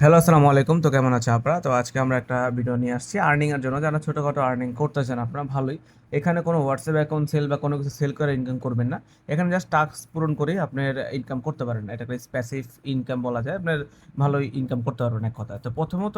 Hello, আসসালামু আলাইকুম। তো কেমন আছে আপনারা? তো আজকে আমরা একটা ভিডিও নিয়ে আসছি আর্নিং এর জন্য। যারা ছোটখাটো আর্নিং করতে চান আপনারা ভালোই। এখানে কোনো হোয়াটসঅ্যাপ অ্যাকাউন্ট সেল বা কোনো কিছু সেল করে ইনকাম করবেন না। এখানে জাস্ট টাস্ক পূরণ করেই আপনার ইনকাম করতে পারেন। এটা একটা প্যাসিভ ইনকাম বলা যায়। আপনার ভালোই ইনকাম করতে পারবেন এক কথায়। তো প্রথমত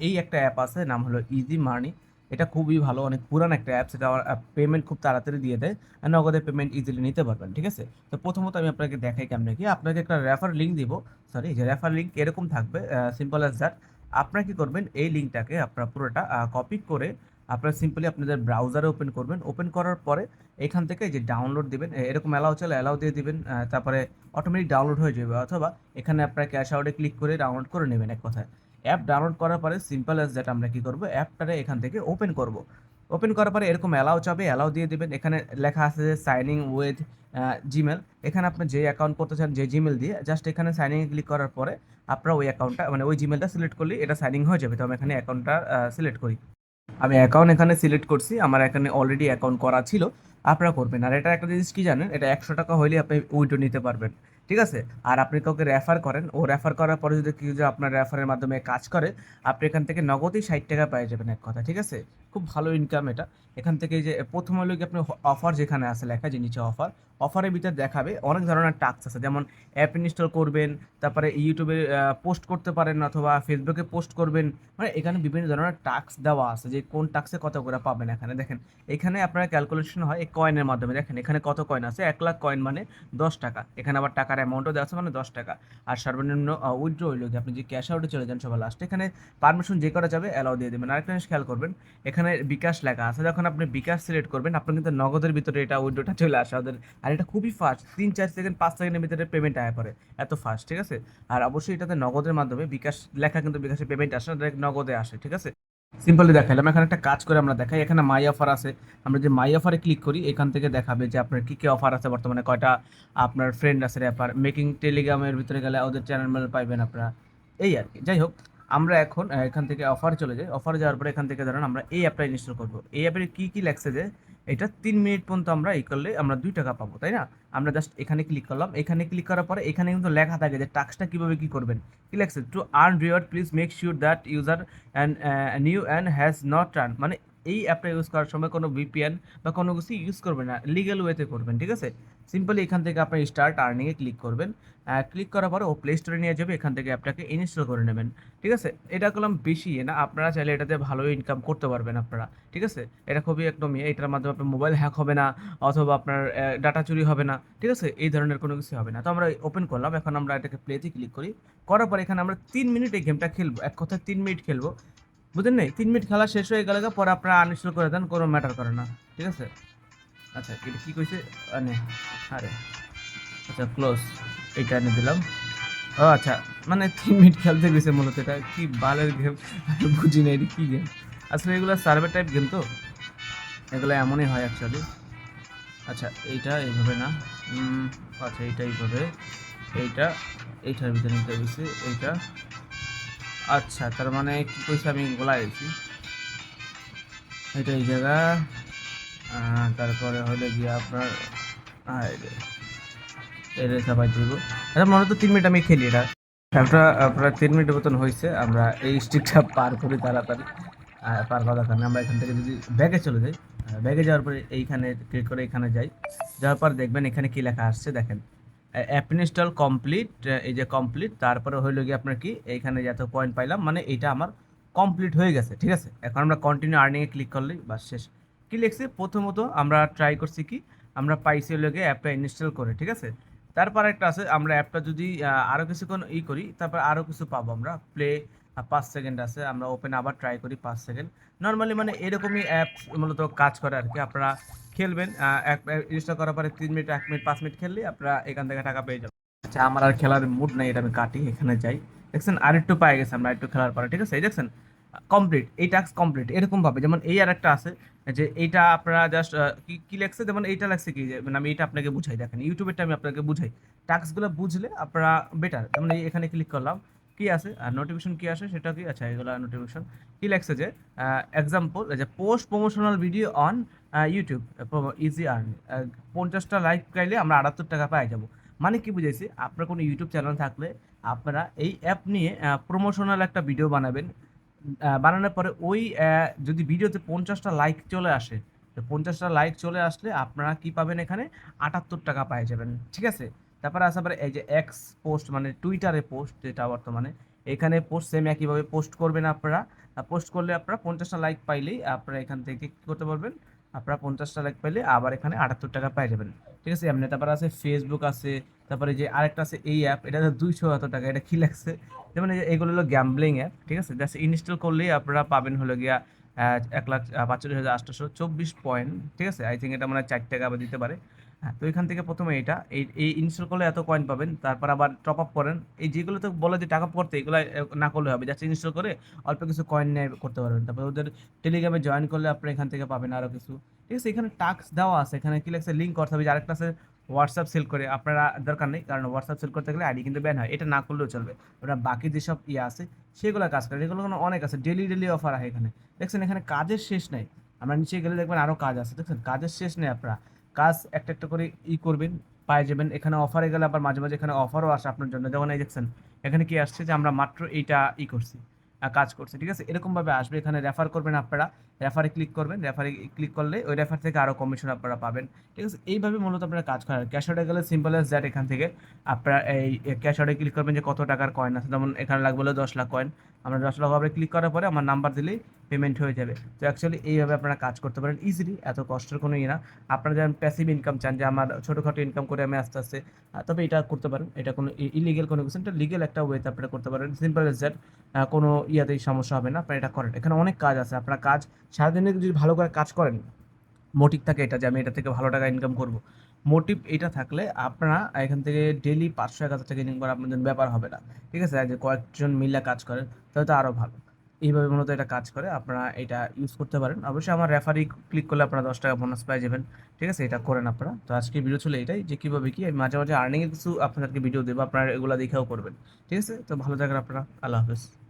এই একটা অ্যাপ আছে, নাম হলো ইজি মানি। এটা খুবই ভালো, অনেক পুরান একটা অ্যাপ। সেটা পেমেন্ট খুব তাড়াতাড়ি দিয়ে দেয়। আর নগদে পেমেন্ট ইজিলি নিতে পারবেন, ঠিক আছে? তো প্রথমত আমি আপনাকে দেখাই কেমনে কি। আপনাকে একটা রেফার লিঙ্ক দিব। সরি, যে রেফার লিঙ্ক এরকম থাকবে, সিম্পল অ্যাজ দ্যাট। আপনারা কি করবেন, এই লিঙ্কটাকে আপনারা পুরোটা কপি করে আপনারা সিম্পলি আপনাদের ব্রাউজারে ওপেন করবেন। ওপেন করার পরে এখান থেকে যে ডাউনলোড দিবেন, এরকম অ্যালাউ চলে অ্যালাউ দিয়ে দিবেন। তারপরে অটোমেটিক ডাউনলোড হয়ে যাবে, অথবা এখানে আপনারা ক্যাশ আউটে ক্লিক করে ডাউনলোড করে নেবেন এক কথায়। অ্যাপ ডাউনলোড করার পরে সিম্পল অ্যাজ দ্যাট আমরা কি করব, অ্যাপটারে এখান থেকে ওপেন করব। ওপেন করার পরে এরকম অ্যালাউ চাবে, অ্যালাউ দিয়ে দিবেন। এখানে লেখা আছে যে সাইন ইন উইথ জিমেল। এখানে আপনি যে অ্যাকাউন্ট করতে চান, যে জিমেল দিয়ে জাস্ট এখানে সাইন ইন ক্লিক করার পরে আপনারা ওই অ্যাকাউন্টটা মানে ওই জিমেলটা সিলেক্ট করলে এটা সাইন ইন হয়ে যাবে। তো আমি এখানে অ্যাকাউন্টটা সিলেক্ট করি। আমি অ্যাকাউন্ট এখানে সিলেক্ট করছি, আমার এখানে অলরেডি অ্যাকাউন্ট করা ছিল। আপনারা করবেন। আর এটা একটা জিনিস কি জানেন, এটা 100 টাকা হইলে আপনি উইথড্র নিতে পারবেন, ঠিক আছে? আর আপনি কাউকে রেফার করেন, ও রেফার করার পরে যদি কেউ যে আপনার রেফারের মাধ্যমে কাজ করে, আপনি এখান থেকে নগদই 60 টাকা পেয়ে যাবেন এক কথা, ঠিক আছে? খুব ভালো ইনকাম এটা। এখান থেকে যে প্রথম হলো কি, আপনি অফার যেখানে আছে লেখা, যে নিচে অফার, অফারের ভিতরে দেখাবে অনেক ধরনের টাস্ক আছে। যেমন অ্যাপ ইনস্টল করবেন, তারপরে ইউটিউবে পোস্ট করতে পারেন, অথবা ফেসবুকে পোস্ট করবেন। মানে এখানে বিভিন্ন ধরনের টাস্ক দেওয়া আছে, যে কোন টাস্কে কত করে পাবেন। এখানে দেখেন, এখানে আপনার ক্যালকুলেশন হয় এই কয়েনের মাধ্যমে। দেখেন এখানে কত কয়েন আছে, 1 লাখ কয়েন মানে 10 টাকা। এখানে আবার টাকার অ্যামাউন্টও দেওয়া আছে, মানে 10 টাকা। আর সর্বনিম্ন উইথড্র হইলো কি, আপনি যে ক্যাশ আউটে চলে যান সবার লাস্টে, এখানে পারমিশন যে করা যাবে অ্যালাউ দিয়ে দেবেন। আরেকটা জিনিস খেয়াল করবেন, এখানে বিকাশ লেখা আছে। যখন আপনি বিকাশ সিলেক্ট করবেন, আপনার কিন্তু নগদের ভিতরে এটা উইথড্রটা চলে আসে ওদের। আর এটা খুবই ফাস্ট, 3-4 সেকেন্ড 5 সেকেন্ডের ভিতরে পেমেন্ট আয় পড়ে, এত ফাস্ট, ঠিক আছে? আর অবশ্যই এটাতে নগদের মাধ্যমে বিকাশ লেখা, কিন্তু বিকাশে পেমেন্ট আসে না, ডাইরেক্ট নগদে আসে, ঠিক আছে? সিম্পলি দেখাইলাম। এখানে একটা কাজ করে আমরা দেখাই, এখানে মাই অফার আছে। আমরা যে মাই অফারে ক্লিক করি, এখান থেকে দেখাবে যে আপনার কি কি অফার আছে বর্তমানে, কয়টা আপনার ফ্রেন্ড আছে রেফার মেকিং। টেলিগ্রামের ভিতরে গেলে ওদের চ্যানেল মেল পাইবেন আপনারা, এই আর কি। যাই হোক, আমরা এখন এখান থেকে অফার চলে যাই। অফার যাওয়ার পরে এখান থেকে ধরুন আমরা এই অ্যাপটা ইনস্টল করবো। এই অ্যাপের কি কি লেগছে, যে এটা 3 মিনিট পর্যন্ত আমরা এই করলে আমরা 2 টাকা পাবো, তাই না? আমরা জাস্ট এখানে ক্লিক করলাম। এখানে ক্লিক করার পরে এখানে কিন্তু লেখা থাকে যে টাস্কটা কিভাবে কি করবেন। কি লেগছে, to earn reward please make sure that user and new and has not run. মানে এই অ্যাপটা ইউজ করার সময় কোনো ভিপিএন বা কোনো কিছু ইউজ করবেন না, লিগ্যাল ওয়েতে করবেন, ঠিক আছে? সিম্পলি এখান থেকে আপনি স্টার্ট আর্নিংয়ে ক্লিক করবেন। ক্লিক করার পরে ও প্লে স্টোরে নিয়ে যাবে, এখান থেকে অ্যাপটাকে ইনস্টল করে নেবেন, ঠিক আছে? এটা করলাম বেশি না, আপনারা চাইলে এটাতে ভালো ইনকাম করতে পারবেন আপনারা, ঠিক আছে? এটা খুবই একদম এটার মাধ্যমে আপনার মোবাইল হ্যাক হবে না, অথবা আপনার ডাটা চুরি হবে না, ঠিক আছে? এই ধরনের কোনো কিছু হবে না। তো আমরা ওপেন করলাম, এখন আমরা এটাকে প্লেতে ক্লিক করি। করার পর এখানে আমরা 3 মিনিট এই গেমটা খেলবো, এক কথায় 3 মিনিট খেলবো, বুঝলেন? নেই 3 মিনিট খেলা শেষ হয়ে গেলে পরে আপনারা আনইনস্টল করে দেন, কোনো ম্যাটার করে না, ঠিক আছে? আচ্ছা, এটা কি কইছে? আনে, আরে, আচ্ছা ক্লোজ, এইটা এনে দিলাম। ও আচ্ছা, মানে 3 মিনিট খেলতে গেছে মূলত। এটা কি বালের গেম, আমি বুঝি না এটা কি গেম। আসলে এগুলো সার্ভে টাইপ গেম, তো এগুলো এমনই হয় অ্যাকচুয়ালি। আচ্ছা, এইটা এইভাবে না, আচ্ছা এইটা এইভাবে, এইটা এইটার ভিতরে নিতে গেছি, এইটা। আচ্ছা, তার মানে কি কইছে, আমি গোলায় গেছি। এটা এই জায়গা, তারপরে হলে গিয়ে আপনার এই রেখা পাই দিব। আচ্ছা, মনে তো 3 মিনিট আমি খেলি এটা। খেলাটা প্রায় 3 মিনিটের মতন হয়েছে। আমরা এই স্ট্রিকটা পার করি তাড়াতাড়ি। পার করার কারণে আমরা এখান থেকে যদি ব্যাগে চলে যাই, ব্যাগে যাওয়ার পরে এইখানে ক্লিক করে এখানে যাই। যাওয়ার পর দেখবেন এখানে কি লেখা আসছে, দেখেন অ্যাপ ইনস্টল কমপ্লিট। এই যে কমপ্লিট, তারপরে হইলো গিয়ে আপনার কি, এইখানে যত পয়েন্ট পাইলাম, মানে এটা আমার কমপ্লিট হয়ে গেছে, ঠিক আছে? এখন আমরা কন্টিনিউ আর্নিংয়ে ক্লিক করলেই বাস শেষ। কি লিখছে, প্রথমত আমরা ট্রাই করছি কি, আমরা পাইছি হলো গিয়ে অ্যাপটা ইনস্টল করে, ঠিক আছে? তারপর একটা আছে, আমরা অ্যাপটা যদি আরও কিছুক্ষণ করি, তারপর আরও কিছু পাবো আমরা। প্লে 5 সেকেন্ড আছে, আমরা ওপেন আবার ট্রাই করি 5 সেকেন্ড। নর্মালি মানে এরকমই অ্যাপস মূলত কাজ করে আর কি। আপনারা খেলবেন, ইনস্টল করার পরে 3 মিনিট, 1 মিনিট, 5 মিনিট খেললে আপনারা এখান থেকে টাকা পেয়ে যাবেন। আচ্ছা, আমার আর খেলার মুড নেই, এটা আমি কাটি, এখানে যাই। দেখছেন আরেকটু পাই গেছে আমরা একটু খেলার পরে, ঠিক আছে? এই দেখছেন কমপ্লিট, এই টাস্ক কমপ্লিট। এরকম ভাবে যেমন এই আর একটা আছে, যে এইটা আপনারা জাস্ট কি কি লেখছে, যেমন এইটা লেখছে কি, যে মানে আমি এটা আপনাকে বুঝাই, দেখেন ইউটিউবেরটা আমি আপনাকে বুঝাই। টাস্কগুলো বুঝলে আপনারা বেটার। যেমন এখানে ক্লিক করলাম, কি আছে আর নোটিফিকেশন কি আসে সেটা কি, আচ্ছা এগুলো নোটিফিকেশন। কি লেখছে যে এক্সাম্পল, যে post promotional video on YouTube, easy earn, 50টা লাইক চাইলে আমরা 78 টাকা পাই যাবো। মানে কি বুঝাইছি, আপনার কোনো ইউটিউব চ্যানেল থাকলে আপনারা এই অ্যাপ নিয়ে প্রমোশনাল একটা ভিডিও বানাবেন। বানানোর পরে ওই যদি ভিডিওতে 50টা লাইক চলে আসে, তো 50টা লাইক চলে আসলে আপনারা কি পাবেন এখানে? ৳৭৮ পেয়ে যাবেন। ঠিক আছে? তারপরে আছে আবার এই যে এক্স পোস্ট মানে টুইটারে পোস্ট যেটা বর্তমানে, এখানে পোস্ট সেম একইভাবে পোস্ট করবেন আপনারা। পোস্ট করলে আপনারা 50টা লাইক পাইলেই আপনারা এখান থেকে কি করতে পারবেন? আপনারা 50টা লাইক পাইলে আবার এখানে ৳৭৮ পেয়ে যাবেন। ঠিক আছে? এমনি তারপরে আছে ফেসবুক আছে, তারপরে যে আরেকটা আছে এই অ্যাপ, এটা ৳200 এত টাকা। এটা কি লাগছে? যেমন এই যে এগুলো হলো গ্যাম্বলিং অ্যাপ। ঠিক আছে? জাস্ট ইনস্টল করলেই আপনারা পাবেন হলো গিয়া ১,৪৫,৮২৪ পয়েন্ট। ঠিক আছে? আই থিংক এটা মনে হয় ৳৪ আবার দিতে পারে। হ্যাঁ, তো এখান থেকে ১ম এ এটা এই ইনস্টল করলে এত কয়েন পাবেন। তারপর আবার টপ আপ করেন। এই যেগুলোতে বলে যে টাকা করতে, এগুলা না করলে হবে। জাস্ট ইনস্টল করে অল্প কিছু কয়েন নিয়ে করতে পারবেন। তারপর ওদের টেলিগ্রামে জয়েন করলে আপনারা এখান থেকে পাবেন আরো কিছু। ঠিক আছে? এখানে টাস্ক দেওয়া আছে। এখানে কি লেখছে? লিঙ্ক করতে হবে। যে আরেকটা আছে হোয়াটসঅ্যাপ সেল করে। আপনারা দরকার নেই। কারণ হোয়াটসঅ্যাপ সেল করতে গেলে আইডি কিন্তু ব্যান হয়। এটা না করলেও চলবে। ওরা বাকি যেসব আছে সেগুলা কাজ করে। এগুলো কিন্তু অনেক আছে। ডেইলি অফার আছে এখানে। দেখছেন এখানে কাজের শেষ নাই। আমরা নিচে গেলে দেখবেন আরো কাজ আছে। দেখছেন কাজের শেষ নেই আপনারা। কাজ একটা করে করবেন, পায়ে যাবেন। এখানে অফারে গেলে আবার মাঝে এখানে অফারও আসে আপনার জন্য। যেমন এই দেখছেন, এখানে কি আসছে যে আমরা মাত্র এইটা করছি, কাজ করছি। ঠিক আছে? এরকমভাবে আসবে। এখানে রেফার করবেন আপনারা। রেফারে ক্লিক করবেন। রেফারে ক্লিক করলে ওই রেফার থেকে আরো কমিশন আপনারা পাবেন। ঠিক আছে? এইভাবে মূলত আপনারা কাজ করেন। ক্যাশ আউটে গেলে সিম্পল অ্যাজ দ্যাট এখান থেকে আপনারা এই ক্যাশ আউটে ক্লিক করবেন যে কত টাকার কয়েন আছে। যেমন এখানে লাগবে হলো 10 লাখ কয়েন। আমরা 10 লাখ ভাবে ক্লিক করার পরে আমার নাম্বার দিলেই পেমেন্ট হয়ে যাবে। তো অ্যাকচুয়ালি এইভাবে আপনারা কাজ করতে পারেন ইজিলি। এত কষ্টের কোনো না। আপনারা যেমন প্যাসিভ ইনকাম চান যে আমার ছোটখাটো ইনকাম করে আমি আস্তে তবে এটা করতে পারেন। এটা কোনো ইলিগাল কোনো কিছু না। এটা লিগ্যাল একটা ওয়েতে আপনারা করতে পারেন। Simple as that. কোনো ইয়াতেই সমস্যা হবে না। আপনারা এটা করেন। এখানে অনেক কাজ আছে। আপনারা কাজ সারাদিনে যদি ভালো করে কাজ করেন, মোটিভ থাকে এটা যে আমি এটা থেকে ভালো টাকা ইনকাম করব। মোটিভ এটা থাকলে আপনারা এখান থেকে ডেইলি ৫০০-১,০০০ টাকা ইনকাম করা আপনার জন্য ব্যাপার হবে না। ঠিক আছে? আর যে কয়েকজন মিলে কাজ করেন তাহলে তো আরও ভালো। এইভাবে মূলত এটা কাজ করে। আপনারা এটা ইউজ করতে পারেন। অবশ্যই আমার রেফারি ক্লিক করলে আপনারা ৳১০ বোনাস পেয়ে যাবেন। ঠিক আছে? এটা করেন আপনারা। তো আজকের ভিডিও ছিল এটাই যে কিভাবে কি আমি মাঝে আর্নিং এর কিছু আপনাদেরকে ভিডিও দেব। আপনারা এগুলা দেখেও করবেন। ঠিক আছে? তো ভালো থাকবেন আপনারা। আল্লাহ হাফেজ।